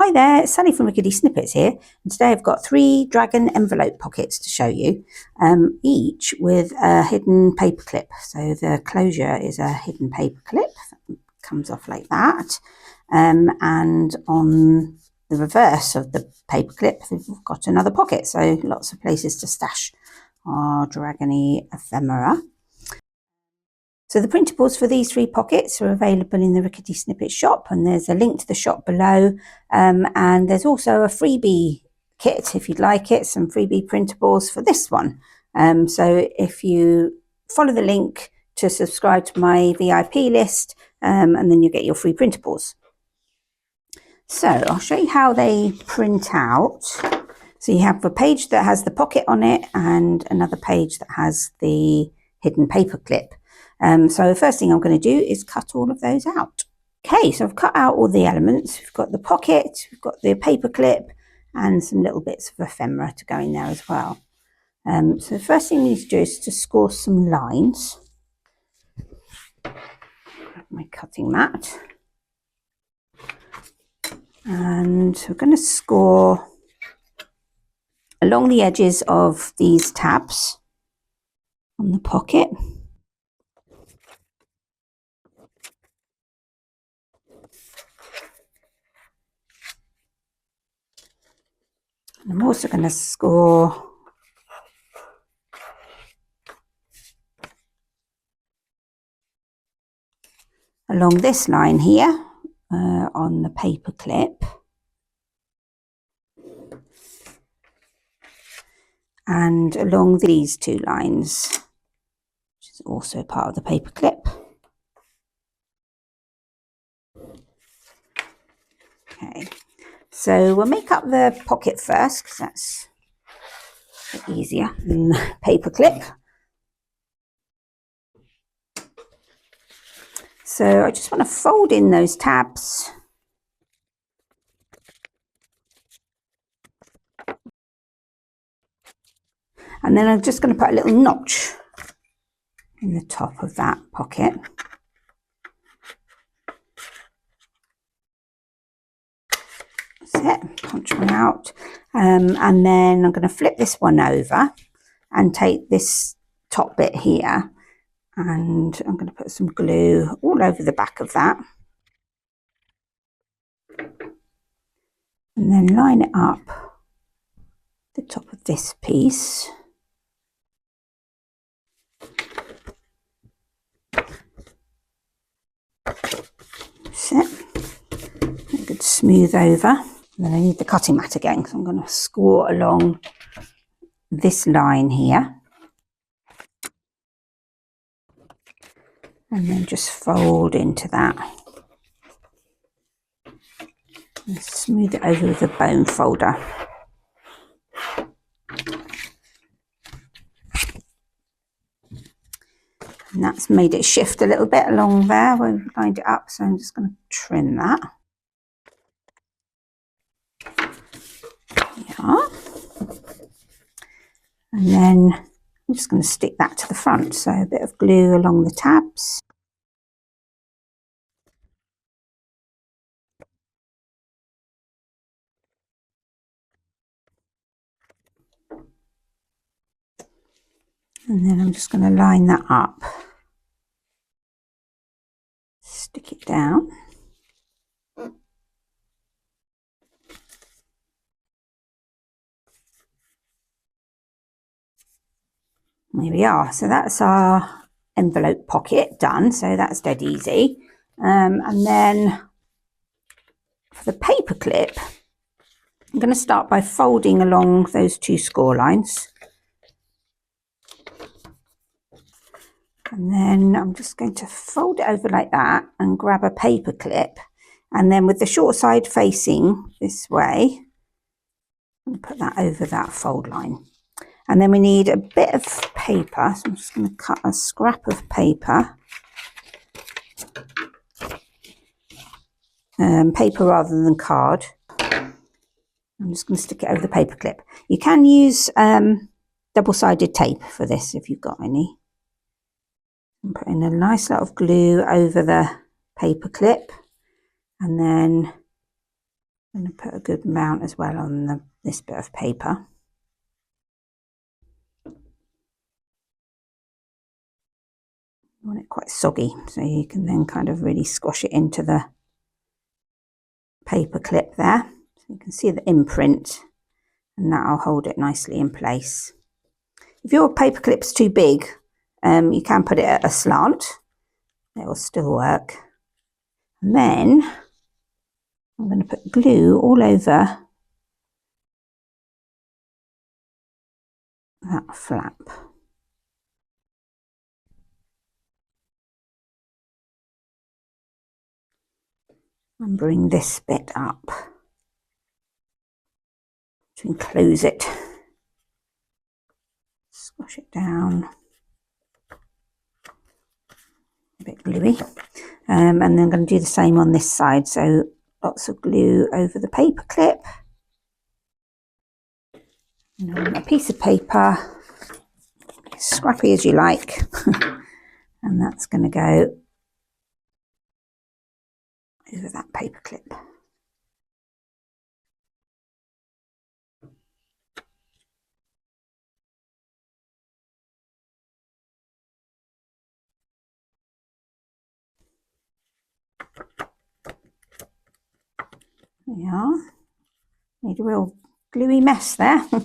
Hi there, it's Sally from Rickety Snippets here, and today I've got 3 dragon envelope pockets to show you, each with a hidden paper clip. So the closure is a hidden paper clip that comes off like that, and on the reverse of the paper clip we've got another pocket, so lots of places to stash our dragony ephemera. So the printables for these 3 pockets are available in the Rickety Snippets shop, and there's a link to the shop below, and there's also a freebie kit if you'd like it, some freebie printables for this one. So if you follow the link to subscribe to my VIP list, and then you get your free printables. So I'll show you how they print out. So you have a page that has the pocket on it and another page that has the hidden paper clip. So the first thing I'm going to do is cut all of those out. Okay, so I've cut out all the elements. We've got the pocket, we've got the paper clip, and some little bits of ephemera to go in there as well. So the first thing we need to do is to score some lines. Grab my cutting mat. And we're going to score along the edges of these tabs on the pocket. I'm also going to score along this line here on the paper clip, and along these 2 lines, which is also part of the paper clip. Okay, so we'll make up the pocket first because that's a bit easier than the paper clip. So I just want to fold in those tabs and then I'm just going to put a little notch in the top of that pocket. That's it, punch one out, and then I'm going to flip this one over and take this top bit here, and I'm going to put some glue all over the back of that, and then line it up the top of this piece. That's it. Good smooth over. And then I need the cutting mat again, so I'm going to score along this line here, and then just fold into that and smooth it over with a bone folder. And that's made it shift a little bit along there where we've lined it up, so I'm just going to trim that. There we are. And then I'm just going to stick that to the front, so a bit of glue along the tabs. And then I'm just going to line that up. Stick it down. There we are. So that's our envelope pocket done. So that's dead easy. And then for the paper clip, I'm going to start by folding along those 2 score lines. And then I'm just going to fold it over like that and grab a paper clip. And then with the short side facing this way, I'm going to put that over that fold line. And then we need a bit of paper. So I'm just going to cut a scrap of paper. Paper rather than card. I'm just going to stick it over the paper clip. You can use double-sided tape for this if you've got any. I'm putting a nice lot of glue over the paper clip, and then I'm going to put a good amount as well on this bit of paper. You want it quite soggy, so you can then kind of really squash it into the paper clip there. So you can see the imprint, and that'll hold it nicely in place. If your paper clip's too big, you can put it at a slant. It will still work. And then I'm going to put glue all over that flap. And bring this bit up to enclose it. Squash it down. A bit gluey. And then I'm going to do the same on this side. So lots of glue over the paper clip. And on a piece of paper, as scrappy as you like. And that's going to go over that paper clip. There we are. Made a real gluey mess there. So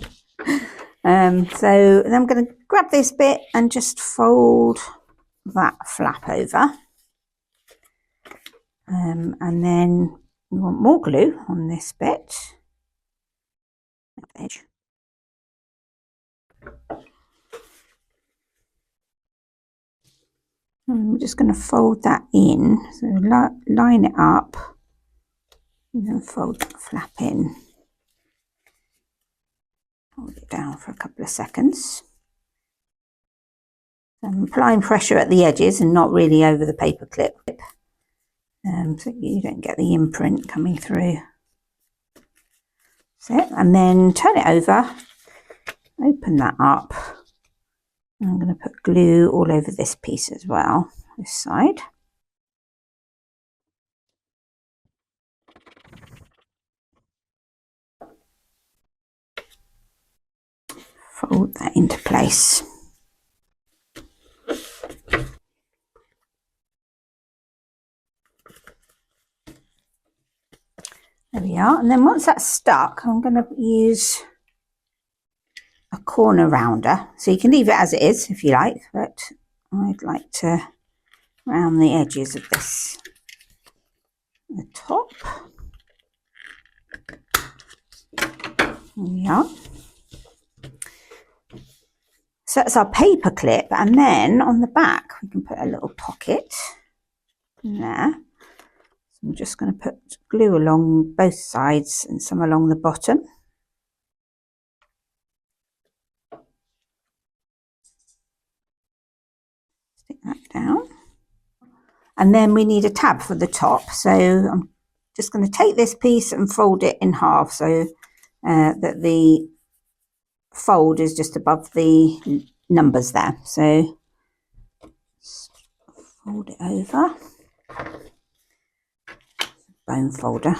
then I'm going to grab this bit and just fold that flap over. And then we want more glue on this bit. Edge. And we're just going to fold that in. So line it up and then fold that flap in. Hold it down for a couple of seconds. So I'm applying pressure at the edges and not really over the paper clip. So you don't get the imprint coming through. That's it. And then turn it over, open that up. And I'm going to put glue all over this piece as well, this side. Fold that into place. There we are. And then once that's stuck, I'm going to use a corner rounder. So you can leave it as it is if you like, but I'd like to round the edges of this, the top. There we are. So that's our paper clip, and then on the back we can put a little pocket in there. So I'm just going to put glue along both sides and some along the bottom. Stick that down. And then we need a tab for the top. So I'm just going to take this piece and fold it in half so that the fold is just above the numbers there. So fold it over. Bone folder.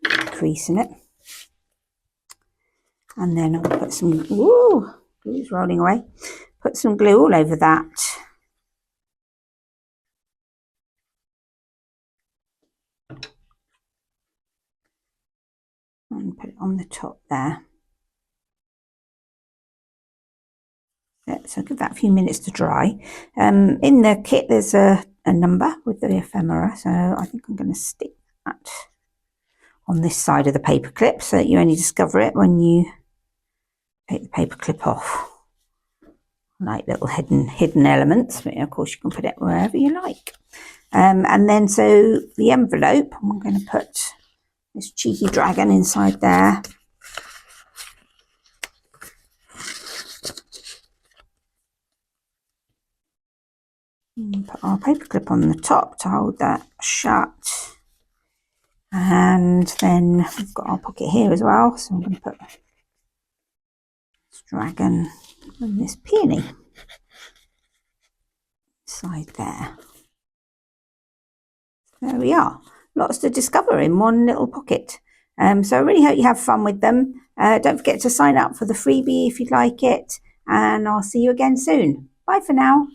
Crease in it. And then I'm going to put some, glue's rolling away. Put some glue all over that. And put it on the top there. So give that a few minutes to dry. In the kit there's a number with the ephemera, so I think I'm going to stick that on this side of the paper clip so that you only discover it when you take the paper clip off. Like little hidden elements, but of course you can put it wherever you like. And then so the envelope, I'm going to put this cheeky dragon inside there. And put our paper clip on the top to hold that shut. And then we've got our pocket here as well, so I'm going to put this dragon and this peony inside there. There we are. lots to discover in one little pocket. So I really hope you have fun with them. Don't forget to sign up for the freebie if you'd like it, and I'll see you again soon. Bye for now.